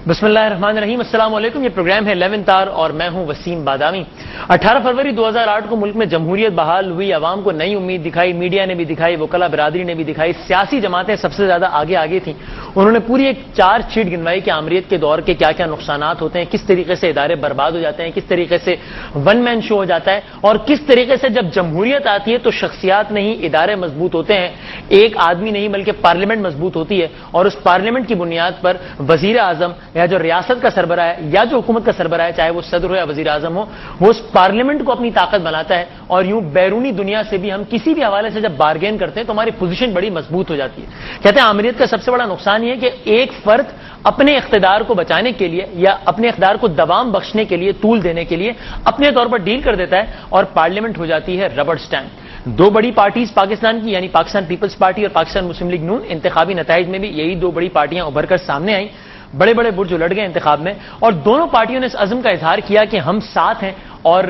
बिस्मिल्लाहिर्रहमानिर्रहीम। अस्सलाम वालेकुम। ये प्रोग्राम है 11th आवर और मैं हूं वसीम बादामी। 18 फरवरी 2008 को मुल्क में जमहूरियत बहाल हुई, आवाम को नई उम्मीद दिखाई, मीडिया ने भी दिखाई, वकला बिरादरी ने भी दिखाई, सियासी जमातें सबसे ज्यादा आगे थीं। उन्होंने पूरी एक चार्ज शीट गिनवाई कि आमरीत के दौर के क्या क्या नुकसानात होते हैं, किस तरीके से इदारे बर्बाद हो जाते हैं, किस तरीके से वन मैन शो हो जाता है और किस तरीके से जब जमहूरियत आती है तो शख्सियात नहीं इदारे मजबूत होते हैं, एक आदमी नहीं बल्कि पार्लियामेंट मजबूत होती है और उस पार्लियामेंट की बुनियाद पर वजीर आजम या जो रियासत का सरबराह है या जो हुकूमत का सरबराह है, चाहे वो सदर हो या वजीर आजम हो, वो उस पार्लियामेंट को अपनी ताकत बनाता है और यूं बैरूनी दुनिया से भी हम किसी भी हवाले से जब बार्गेन करते हैं तो हमारी पोजीशन बड़ी मजबूत हो जाती है। कहते हैं आमरीत का सबसे बड़ा नुकसान यह है कि एक फर्द अपने इख्तिदार को बचाने के लिए या अपने इख्तिदार को दवाम बख्शने के लिए, तूल देने के लिए अपने तौर पर डील कर देता है और पार्लियामेंट हो जाती है रबड़ स्टैम्प। दो बड़ी पार्टीज पाकिस्तान की यानी पाकिस्तान पीपल्स पार्टी और पाकिस्तान मुस्लिम लीग नून, इंतखाबी नताइज में भी यही दो बड़ी पार्टियां उभर कर सामने आई। बड़े बड़े बुर्ज उलट गए इंतखाब में और दोनों पार्टियों ने इस अज़्म का इजहार किया कि हम साथ हैं और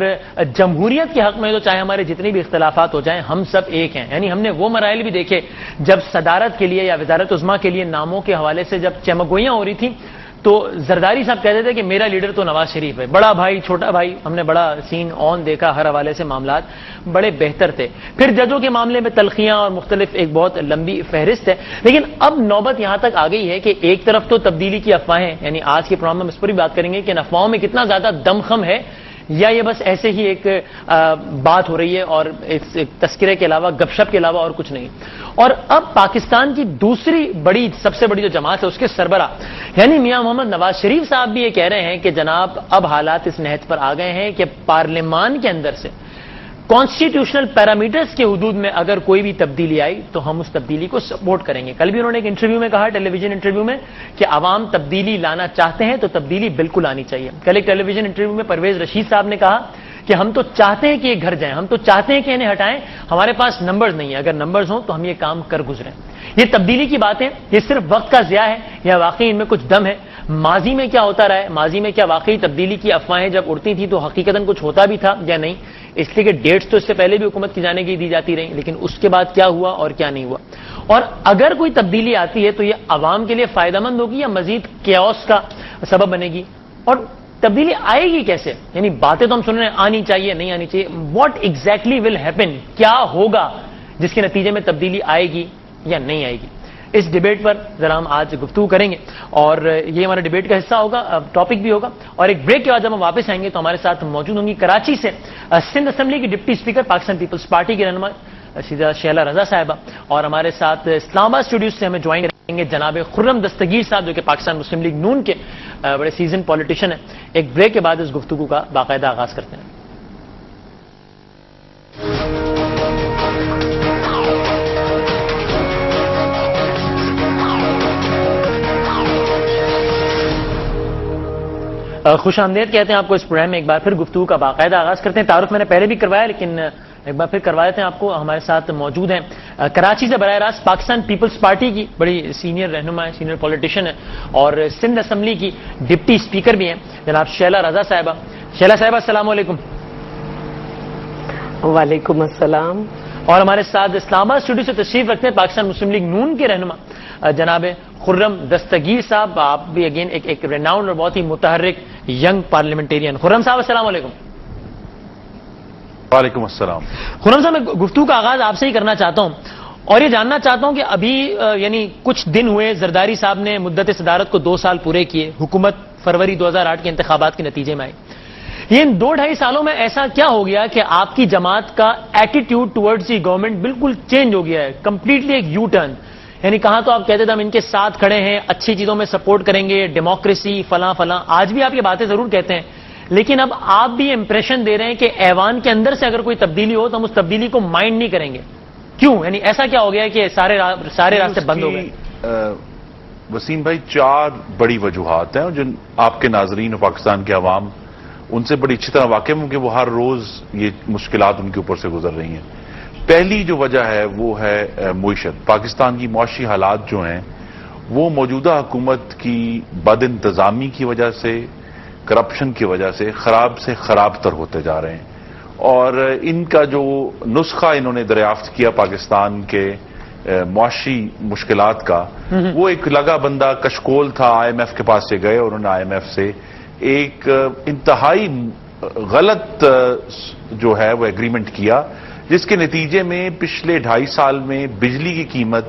जमहूरियत के हक में तो चाहे हमारे जितने भी इख्तलाफात हो जाएं हम सब एक हैं। यानी हमने वो मराइल भी देखे जब सदारत के लिए या वजारत उज़्मा के लिए नामों के हवाले से जब चमगोइयां हो रही थी तो जरदारी साहब कहते थे कि मेरा लीडर तो नवाज शरीफ है, बड़ा भाई छोटा भाई। हमने बड़ा सीन ऑन देखा, हर हवाले से मामलात बड़े बेहतर थे। फिर जजों के मामले में तलखियां और मुख्तलिफ एक बहुत लंबी फहरिस्त है। लेकिन अब नौबत यहां तक आ गई है कि एक तरफ तो तब्दीली की अफवाहें, यानी आज के प्रोग्राम में हम इस पर भी बात करेंगे कि अफवाहों में कितना ज्यादा दमखम है या ये बस ऐसे ही एक बात हो रही है और इस तस्करे के अलावा, गपशप के अलावा और कुछ नहीं। और अब पाकिस्तान की दूसरी बड़ी, सबसे बड़ी जो जमात है उसके सरबराह यानी मियां मोहम्मद नवाज शरीफ साहब भी ये कह रहे हैं कि जनाब अब हालात इस नहज पर आ गए हैं कि पार्लियामान के अंदर से कॉन्स्टिट्यूशनल पैरामीटर्स के हुदूद में अगर कोई भी तब्दीली आई तो हम उस तब्दीली को सपोर्ट करेंगे। कल भी उन्होंने एक इंटरव्यू में कहा, टेलीविजन इंटरव्यू में, कि आवाम तब्दीली लाना चाहते हैं तो तब्दीली बिल्कुल आनी चाहिए। कल एक टेलीविजन इंटरव्यू में परवेज रशीद साहब ने कहा कि हम तो चाहते हैं कि ये घर जाएं, हम तो चाहते हैं कि इन्हें हटाएं, हमारे पास नंबर्स नहीं है, अगर नंबर्स हों तो हम ये काम कर गुजरें। ये तब्दीली की बातें ये सिर्फ वक्त का ज़िया है या वाकई इनमें कुछ दम है? माजी में क्या होता रहा है, माजी में क्या वाकई तब्दीली की अफवाहें जब उड़ती थी तो हकीकतन कुछ होता भी था या नहीं? इसलिए कि डेट्स तो इससे पहले भी हुकूमत की जाने की दी जाती रही, लेकिन उसके बाद क्या हुआ और क्या नहीं हुआ। और अगर कोई तब्दीली आती है तो यह अवाम के लिए फायदेमंद होगी या मजीद केओस का सबब बनेगी? और तब्दीली आएगी कैसे? यानी बातें तो हम सुन रहे हैं आनी चाहिए, नहीं आनी चाहिए। व्हाट एग्जैक्टली विल हैपन, क्या होगा जिसके नतीजे में तब्दीली आएगी या नहीं आएगी? इस डिबेट पर जरा हम आज गुफ्तगू करेंगे और ये हमारे डिबेट का हिस्सा होगा, टॉपिक भी होगा। और एक ब्रेक के बाद जब हम वापस आएंगे तो हमारे साथ मौजूद होंगी कराची से सिंध असेंबली की डिप्टी स्पीकर, पाकिस्तान पीपल्स पार्टी के रहनुमा सीधा शैला रजा साहिबा, और हमारे साथ इस्लामाबाद स्टूडियो से हमें ज्वाइन करेंगे जनाब खुर्रम दस्तगीर साहब, जो कि पाकिस्तान मुस्लिम लीग नून के बड़े सीजन पॉलिटिशियन है। एक ब्रेक के बाद इस गुफ्तगू का बाकायदा आगाज करते हैं। खुश आमदेद कहते हैं आपको इस प्रोग्राम में। एक बार फिर गुफ्तगू का बाकायदा आगाज करते हैं। तारुफ मैंने पहले भी करवाया लेकिन एक बार फिर करवा देते हैं आपको। हमारे साथ मौजूद हैं कराची से बराह रास्त पाकिस्तान पीपल्स पार्टी की बड़ी सीनियर रहनुमा है, सीनियर पॉलिटिशियन है और सिंध असेंबली की डिप्टी स्पीकर भी हैं जनाब शैला रजा साहिबा। शैला साहिबा अस्सलाम वालेकुम। वालेकुम अस्सलाम। और हमारे साथ इस्लामाबाद स्टूडियो से तशरीफ रखते हैं पाकिस्तान मुस्लिम लीग नून के रहनुमा जनाब खुर्रम दस्तगीर साहब। आप भी अगेन एक रेनाउंड और बहुत ही मुतहर्रिक यंग पार्लियामेंटेरियन। खुर्रम साहब अस्सलाम वालेकुम। वालेकुम अस्सलाम। खुर्रम साहब, मैं गुफ्तगू का आगाज आपसे ही करना चाहता हूं और ये जानना चाहता हूं कि अभी यानी कुछ दिन हुए, जरदारी साहब ने मुद्दत सदारत को 2 साल पूरे किए, हुकूमत फरवरी 2008 के इंतखाबात के नतीजे में आई। ये इन 2-2.5 सालों में ऐसा क्या हो गया कि आपकी जमात का एटीट्यूड टुवर्ड्स दी गवर्नमेंट बिल्कुल चेंज हो गया है, कंप्लीटली एक यू टर्न? यानी कहां तो आप कहते थे हम इनके साथ खड़े हैं, अच्छी चीजों में सपोर्ट करेंगे, डेमोक्रेसी फलां फलां, आज भी आप ये बातें जरूर कहते हैं, लेकिन अब आप भी इंप्रेशन दे रहे हैं कि ऐवान के अंदर से अगर कोई तब्दीली हो तो हम उस तब्दीली को माइंड नहीं करेंगे। क्यों? यानी ऐसा क्या हो गया कि सारे रास्ते बंद हो गए? वसीम भाई, 4 बड़ी वजूहात हैं जिन आपके नाजरीन और पाकिस्तान के अवाम उनसे बड़ी अच्छी तरह वाकिफ हूं कि वो हर रोज ये मुश्किलात उनके ऊपर से गुजर रही हैं। पहली जो वजह है वो है मुईशत। पाकिस्तान की मुआशी हालात जो हैं वो मौजूदा हुकूमत की बद इंतजामी की वजह से, करप्शन की वजह से खराब तर होते जा रहे हैं और इनका जो नुस्खा इन्होंने दरियाफ्त किया पाकिस्तान के معاشی مشکلات کا، وہ ایک لگا بندہ کشکول تھا، آئی ایم ایف کے پاس سے گئے اور انہوں نے آئی ایم ایف سے ایک انتہائی غلط جو ہے وہ ایگریمنٹ کیا، جس کے نتیجے میں پچھلے 2.5 سال میں بجلی کی قیمت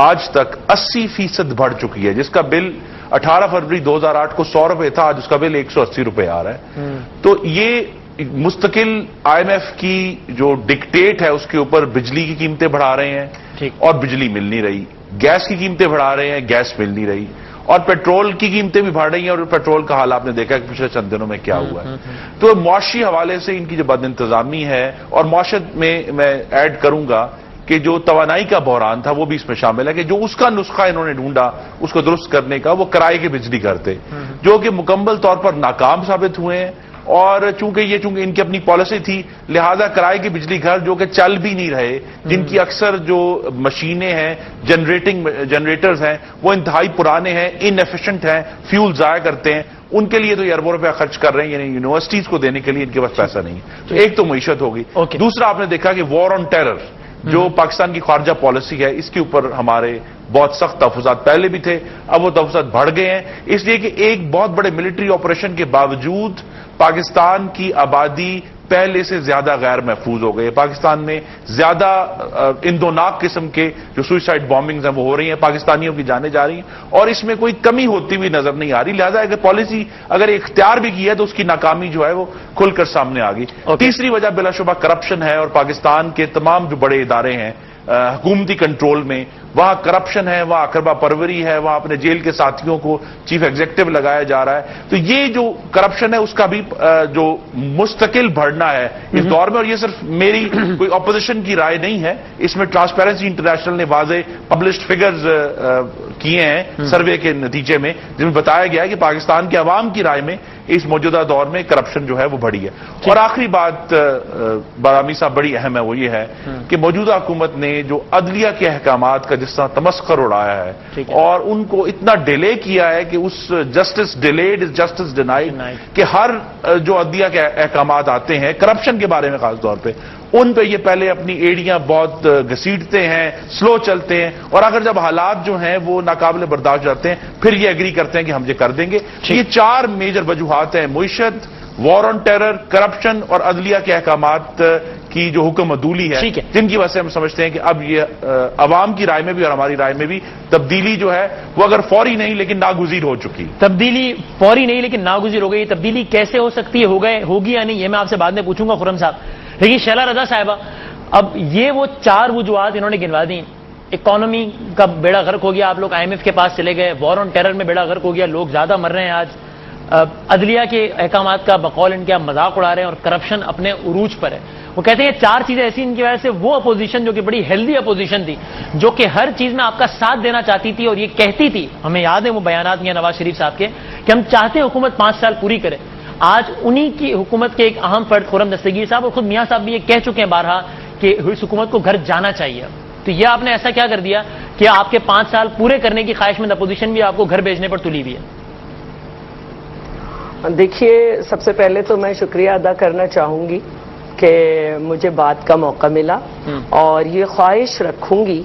آج تک 80% بڑھ چکی ہے، جس کا بل 18 فروری 2008 کو 100 روپے تھا، آج اس کا بل 180 روپے آ رہا ہے۔ تو یہ مستقل آئی ایم ایف کی جو ڈکٹیٹ ہے اس کے اوپر بجلی کی قیمتیں بڑھا رہے ہیں اور بجلی مل نہیں رہی، گیس کی قیمتیں بڑھا رہے ہیں، گیس مل نہیں رہی، اور پیٹرول کی قیمتیں بھی بڑھ رہی ہیں، اور پیٹرول کا حال آپ نے دیکھا کہ پچھلے چند دنوں میں کیا ہوا ہے۔ تو معاشی حوالے سے ان کی جو بد انتظامی ہے، اور معاشرت میں ایڈ کروں گا کہ جو توانائی کا بحران تھا وہ بھی اس میں شامل ہے، کہ جو اس کا نسخہ انہوں نے ڈھونڈا اس کو درست کرنے کا، وہ کرائے کی بجلی گھر تھے، جو کہ مکمل طور پر ناکام ثابت ہوئے ہیں، اور چونکہ ان کی اپنی پالیسی تھی، لہذا کرائے کی بجلی گھر جو کہ چل بھی نہیں رہے، جن کی اکثر جو مشینیں ہیں، جنریٹرز ہیں، وہ انتہائی پرانے ہیں، ان ایفیشنٹ ہیں، فیول ضائع کرتے ہیں، ان کے لیے تو یہ اربوں روپیہ خرچ کر رہے ہیں، یعنی یونیورسٹیز کو دینے کے لیے ان کے پاس پیسہ نہیں ہے۔ تو ایک تو معیشت ہوگی، دوسرا آپ نے دیکھا کہ وار آن ٹیرر جو پاکستان کی خارجہ پالیسی ہے، اس کے اوپر ہمارے بہت سخت تحفظات پہلے بھی تھے، اب وہ تحفظات بڑھ گئے ہیں، اس لیے کہ ایک بہت بڑے ملٹری آپریشن کے باوجود پاکستان کی آبادی پہلے سے زیادہ غیر محفوظ ہو گئی ہے۔ پاکستان میں زیادہ اندوناک قسم کے جو سوئسائڈ بامبنگز ہیں وہ ہو رہی ہیں، پاکستانیوں کی جانیں جا رہی ہیں، اور اس میں کوئی کمی ہوتی ہوئی نظر نہیں آ رہی، لہذا اگر پالیسی اگر اختیار بھی کی ہے تو اس کی ناکامی جو ہے وہ کھل کر سامنے آ گئی۔ تیسری وجہ بلا شبہ کرپشن ہے، اور پاکستان کے تمام جو بڑے ادارے ہیں حکومتی کنٹرول میں، وہاں کرپشن ہے، وہاں اقربا پروری ہے، وہاں اپنے جیل کے ساتھیوں کو چیف ایگزیکٹو لگایا جا رہا ہے۔ تو یہ جو کرپشن ہے اس کا بھی جو مستقل بڑھنا ہے اس دور میں، اور یہ صرف میری کوئی اپوزیشن کی رائے نہیں ہے، اس میں ٹرانسپیرنسی انٹرنیشنل نے واضح پبلشڈ فگرز کیے ہیں سروے کے نتیجے میں، جن میں بتایا گیا ہے کہ پاکستان کے عوام کی رائے میں اس موجودہ دور میں کرپشن جو ہے وہ بڑھی ہے۔ اور آخری بات بادامی صاحب بڑی اہم ہے، وہ یہ ہے کہ موجودہ حکومت نے جو عدلیہ کے احکامات کا جس طرح تمسخر اڑایا ہے اور ان کو اتنا ڈیلے کیا ہے کہ اس justice delayed is justice denied, کہ ہر جو عدلیہ کے احکامات آتے ہیں کرپشن کے بارے میں خاص طور پہ، ان پہ یہ پہلے اپنی ایڑیاں بہت گھسیٹتے ہیں، سلو چلتے ہیں، اور اگر جب حالات جو ہیں وہ ناقابل برداشت جاتے ہیں پھر یہ ایگری کرتے ہیں کہ ہم یہ کر دیں گے۔ یہ 4 میجر وجوہات ہیں، معیشت، وار آن ٹیرر، کرپشن اور عدلیہ کے احکامات کی جو حکم عدولی ہے، جن کی وجہ سے ہم سمجھتے ہیں کہ اب یہ عوام کی رائے میں بھی اور ہماری رائے میں بھی تبدیلی جو ہے وہ اگر فوری نہیں لیکن ناگزیر ہو چکی۔ تبدیلی فوری نہیں لیکن ناگزیر ہو گئی، تبدیلی کیسے ہو سکتی ہے، ہوگی یا نہیں، یہ میں آپ سے بعد میں پوچھوں گا خرم صاحب۔ لیکن شیلا رضا صاحبہ، اب یہ وہ 4 وجوہات انہوں نے گنوا دی، اکانومی کا بیڑا غرق ہو گیا، آپ لوگ آئی ایم ایف کے پاس چلے گئے، وار آن ٹیرر میں بیڑا غرق ہو گیا، لوگ زیادہ مر رہے ہیں آج، عدلیہ کے احکامات کا بقول ان کا مذاق اڑا رہے ہیں، اور کرپشن اپنے عروج پر ہے۔ وہ کہتے ہیں 4 چیزیں ایسی ان کی وجہ سے وہ اپوزیشن جو کہ بڑی ہیلدی اپوزیشن تھی، جو کہ ہر چیز میں آپ کا ساتھ دینا چاہتی تھی اور یہ کہتی تھی، ہمیں یاد ہے وہ بیانات میاں نواز شریف صاحب کے، کہ ہم چاہتے ہیں حکومت 5 سال پوری کرے، آج انہی کی حکومت کے ایک اہم فرد خرم دستگیر صاحب اور خود میاں صاحب بھی یہ کہہ چکے ہیں بارہا کہ اس حکومت کو گھر جانا چاہیے۔ تو یہ آپ نے ایسا کیا کر دیا کہ آپ کے 5 سال پورے کرنے کی خواہش مند اپوزیشن بھی آپ کو گھر بھیجنے پر تلی ہوئی ہے؟ دیکھیے، سب سے پہلے تو میں شکریہ ادا کرنا چاہوں گی کہ مجھے بات کا موقع ملا، اور یہ خواہش رکھوں گی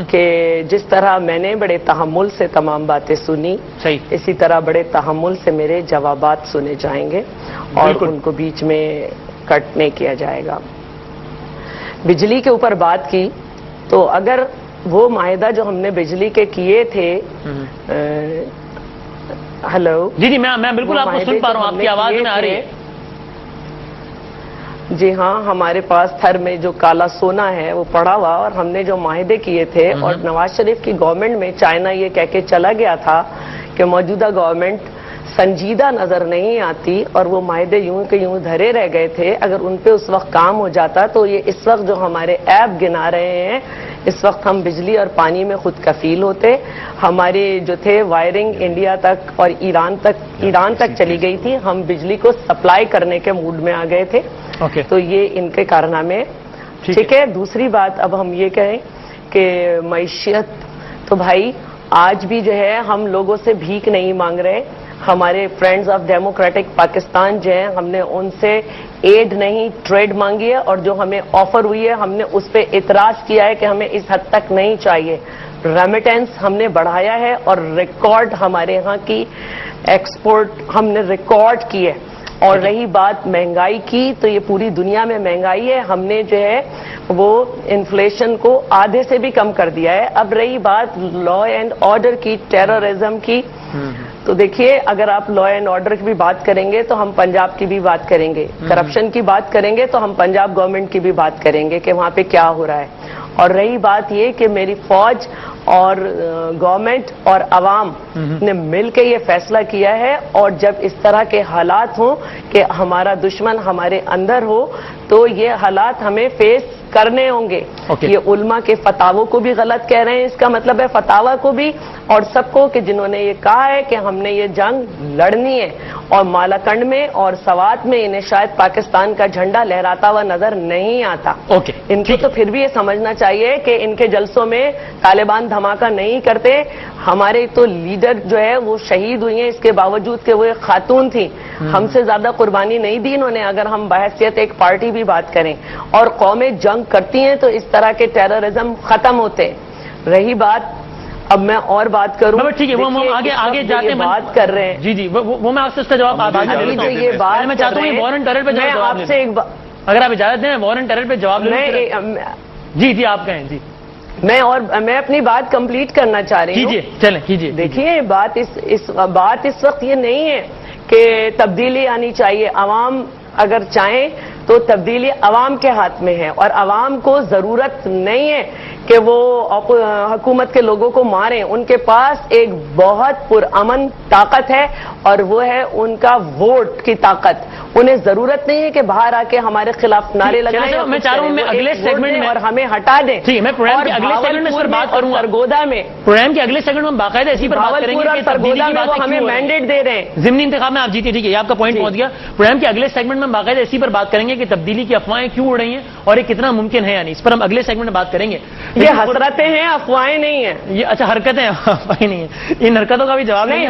کہ جس طرح میں نے بڑے تحمل سے تمام باتیں سنی، اسی طرح بڑے تحمل سے میرے جوابات سنے جائیں گے اور ان کو بیچ میں کٹ نہیں کیا جائے گا۔ بجلی کے اوپر بات کی تو اگر وہ معاہدہ جو ہم نے بجلی کے کیے تھے، ہلو جی میں بالکل آپ کو سن پا رہا ہوں، آپ کی آواز میں آ رہی ہے۔ جی ہاں، ہمارے پاس تھر میں جو کالا سونا ہے وہ پڑا ہوا، اور ہم نے جو معاہدے کیے تھے، اور نواز شریف کی گورنمنٹ میں چائنا یہ کہہ کے چلا گیا تھا کہ موجودہ گورنمنٹ سنجیدہ نظر نہیں آتی، اور وہ معاہدے یوں کہ یوں دھرے رہ گئے تھے، اگر ان پہ اس وقت کام ہو جاتا تو یہ اس وقت جو ہمارے ایپ گنا رہے ہیں، اس وقت ہم بجلی اور پانی میں خود کفیل ہوتے۔ ہمارے جو تھے وائرنگ انڈیا تک اور ایران تک چلی گئی تھی، ہم بجلی کو سپلائی کرنے کے موڈ میں آ گئے تھے۔ تو یہ ان کے کارنامے ٹھیک ہے۔ دوسری بات، اب ہم یہ کہیں کہ معیشت تو بھائی آج بھی جو ہے ہم لوگوں سے بھیک نہیں مانگ رہے، हमारे फ्रेंड्स ऑफ डेमोक्रेटिक पाकिस्तान जो हैं, हमने उनसे एड नहीं ट्रेड मांगी है, और जो हमें ऑफर हुई है हमने उस पर इतराज किया है कि हमें इस हद तक नहीं चाहिए। रेमिटेंस हमने बढ़ाया है और रिकॉर्ड हमारे यहाँ की एक्सपोर्ट हमने रिकॉर्ड की है। और रही बात महंगाई की, तो ये पूरी दुनिया में महंगाई है, हमने जो है वो इन्फ्लेशन को आधे से भी कम कर दिया है। अब रही बात लॉ एंड ऑर्डर की, टेररिज्म की, तो देखिए अगर आप लॉ एंड ऑर्डर की भी बात करेंगे तो हम पंजाब की भी बात करेंगे, करप्शन की बात करेंगे तो हम पंजाब गवर्नमेंट की भी बात करेंगे कि वहां पे क्या हो रहा है। और रही बात ये कि मेरी फौज और गवर्नमेंट और अवाम ने मिलकर ये फैसला किया है, और जब इस तरह के हालात हों कि हमारा दुश्मन हमारे अंदर हो, तो ये हालात हमें फेस करने होंगे। ये उल्मा के फतावों को भी गलत कह रहे हैं, इसका मतलब है फतावा को भी और सबको, कि जिन्होंने ये कहा है कि हमने ये जंग लड़नी है। और मालाकंड में और सवात में इन्हें शायद पाकिस्तान का झंडा लहराता हुआ नजर नहीं आता। इनको तो फिर भी ये समझना चाहिए कि इनके जलसों में तालिबान धमाका नहीं करते। हमारे तो लीडर जो है वो शहीद हुई हैं, इसके बावजूद कि वो एक खातून थी, हमसे ज्यादा कुर्बानी नहीं दी इन्होंने, अगर हम बहैसियत एक पार्टी भी बात करें। और कौमें जंग करती हैं तो इस तरह के टेररिज्म खत्म होते हैं। रही बात, अब मैं और बात करूं, ठीक है, वो हम आगे जाके बात कर रहे हैं। जी जी, वो मैं आपसे उसका जवाब बाद में जो ये बात मैं चाहता हूँ वॉर एंड टेरर पे मैं आपसे एक बात, अगर आप इजाजत दें वॉर एंड टेरर पे जवाब जी जी आप कहें जी। मैं अपनी बात कंप्लीट करना चाह रही हूँ। कीजिए, चलें कीजिए। देखिए बात इस वक्त ये नहीं है कि तब्दीली आनी चाहिए। अवाम अगर चाहें तो तब्दीली अवाम के हाथ में है, और अवाम को जरूरत नहीं है कि वो हुकूमत के लोगों को मारें। उनके पास एक बहुत पुरअमन ताकत है, और वो है उनका वोट की ताकत। उन्हें जरूरत नहीं है कि बाहर आके हमारे खिलाफ नारे लगाएं। मैं चाह रहा हूं मैं अगले सेगमेंट में और हमें हटा दें। ठीक है, मैं प्रोग्राम के अगले सेगमेंट में सर बात करूंगा। सरगोदा में प्रोग्राम के अगले सेगमेंट में बाकायदा इसी पर बात करेंगे कि सरगोदा में वो हमें मैंडेट दे रहे हैं। ज़िमनी इंतखाब में आप जीते, ठीक है, ये आपका पॉइंट पहुंच गया। प्रोग्राम के अगले सेगमेंट में बाकायदा इसी पर बात करेंगे कि तब्दीली की अफवाहें क्यों उड़ रही हैं और ये कितना मुमकिन है या नहीं। इस पर हम अगले सेगमेंट में बात करेंगे। ये हसरतें हैं, अफवाहें नहीं है। ये अच्छा हरकतें अफवाहें नहीं है, इन हरकतों का भी जवाब नहीं।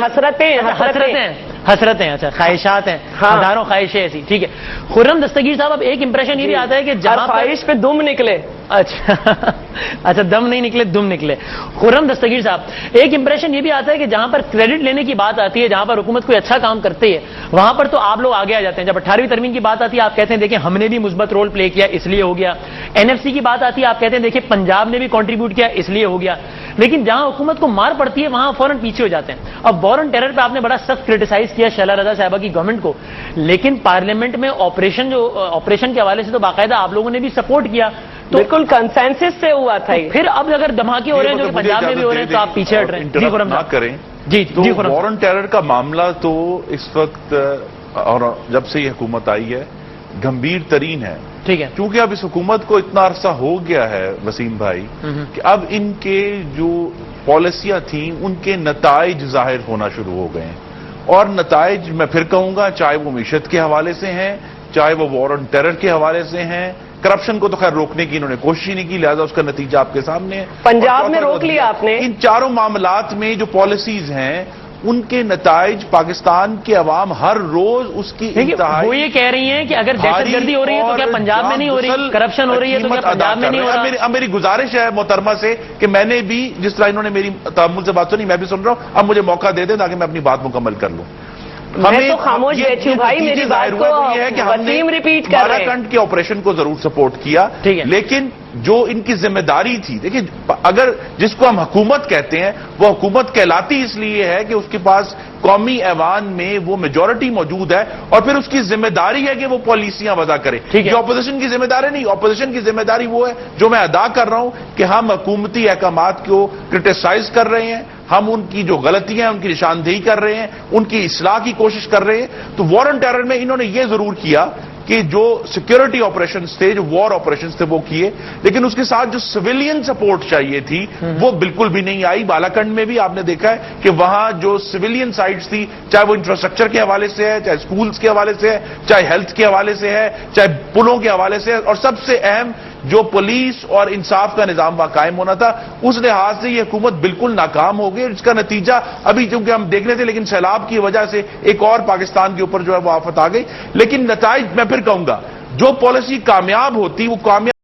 हसरतें अच्छा ख्वाहिशात हैं, हजारों ख्वाहिशें ऐसी। ठीक है, खुर्रम दस्तगीर साहब, अब एक इंप्रेशन ये भी आता है कि जहां ख्वाहिश पे दुम निकले। अच्छा दम नहीं निकले, दुम निकले। खुर्रम दस्तगीर साहब, एक इंप्रेशन ये भी आता है कि जहां पर क्रेडिट लेने की बात आती है, जहां पर हुकूमत कोई अच्छा काम करती है, वहां पर तो आप लोग आगे आ जाते हैं। जब 18वीं तरमीम की बात आती है, आप कहते हैं देखिए हमने भी मुस्बत रोल प्ले किया इसलिए हो गया। एनएफसी की बात आती है, आप कहते हैं देखिए पंजाब ने भी कंट्रीब्यूट किया इसलिए हो गया। लेकिन जहां हुकूमत को मार पड़ती है वहां फौरन पीछे हो जाते हैं। अब वॉर ऑन टेरर पे आपने बड़ा सख्त क्रिटिसाइज किया शैला रजा साहिबा की गवर्नमेंट को, लेकिन पार्लियामेंट में ऑपरेशन के हवाले से तो बाकायदा आप लोगों ने भी सपोर्ट किया। तो बिल्कुल कंसेंसस से हुआ था। फिर अब अगर धमाके हो रहे हैं जो पंजाब में भी हो रहे हैं तो आप पीछे हट रहे हैं। जी खुर्रम साहब करें जी। तो वॉर ऑन टेरर का मामला तो इस वक्त, और जब से ये हुकूमत आई है, गंभीर तरीन है। ठीक है, क्योंकि अब इस हुकूमत को इतना अरसा हो गया है वसीम भाई कि अब इनके जो पॉलिसियां थी उनके नताइज जाहिर होना शुरू हो गए हैं। और नताइज मैं फिर कहूंगा, चाहे वो मीशत के हवाले से हैं, चाहे वो वॉर ऑन टेरर के हवाले से हैं। करप्शन को तो खैर रोकने की इन्होंने कोशिश ही नहीं की, लिहाजा उसका नतीजा आपके सामने है। पंजाब में रोक लिया आपने। इन चारों मामलात में जो पॉलिसीज हैं उनके नताइज पाकिस्तान के अवाम हर रोज उसकी वो ये कह रही हैं कि अगर दहशतगर्दी हो रही है तो क्या पंजाब में नहीं हो रही, करप्शन हो रही है तो क्या पंजाब में नहीं हो रहा। मेरी गुजारिश है मोहतरमा से कि मैंने भी, जिस तरह इन्होंने मेरी तअम्मुल से बात सुनी, मैं भी सुन रहा हूं, अब मुझे मौका दे दें ताकि मैं अपनी बात मुकम्मल कर लूं। मैं तो खामोश बैठी हूं भाई, मेरी बात को है कि हमने रिपीट कर रहे हैं। मालाकंड के ऑपरेशन को जरूर सपोर्ट किया, लेकिन जो इनकी जिम्मेदारी थी, देखिए अगर जिसको हम हुकूमत कहते हैं वो हुकूमत कहलाती इसलिए है कि उसके पास कौमी ऐवान में वो मेजॉरिटी मौजूद है, और फिर उसकी जिम्मेदारी है कि वो पॉलिसियां वज़ा करे। ये ऑपोजिशन की जिम्मेदारी नहीं, ऑपोजिशन की जिम्मेदारी वो है जो मैं अदा कर रहा हूं कि हम हुकूमती अहकामात को क्रिटिसाइज कर रहे हैं, हम उनकी जो गलतियां उनकी निशानदेही कर रहे हैं, उनकी इस्लाह की कोशिश कर रहे हैं। तो वॉर ऑन टेरर में इन्होंने ये जरूर किया कि जो सिक्योरिटी ऑपरेशंस थे, जो वॉर ऑपरेशंस थे वो किए, लेकिन उसके साथ जो सिविलियन सपोर्ट चाहिए थी वो बिल्कुल भी नहीं आई। बालाकंड में भी आपने देखा है कि वहां जो सिविलियन साइट्स थी, चाहे वो इंफ्रास्ट्रक्चर के हवाले से है, चाहे स्कूल्स के हवाले से है, चाहे हेल्थ के हवाले से है, चाहे पुलों के हवाले से है, और सबसे अहम جو پولیس اور انصاف کا نظام وہاں قائم ہونا تھا، اس لحاظ سے یہ حکومت بالکل ناکام ہو گئی، اور اس کا نتیجہ ابھی چونکہ ہم دیکھ رہے تھے، لیکن سیلاب کی وجہ سے ایک اور پاکستان کے اوپر جو ہے وہ آفت آ گئی. لیکن نتائج میں پھر کہوں گا، جو پالیسی کامیاب ہوتی وہ کامیاب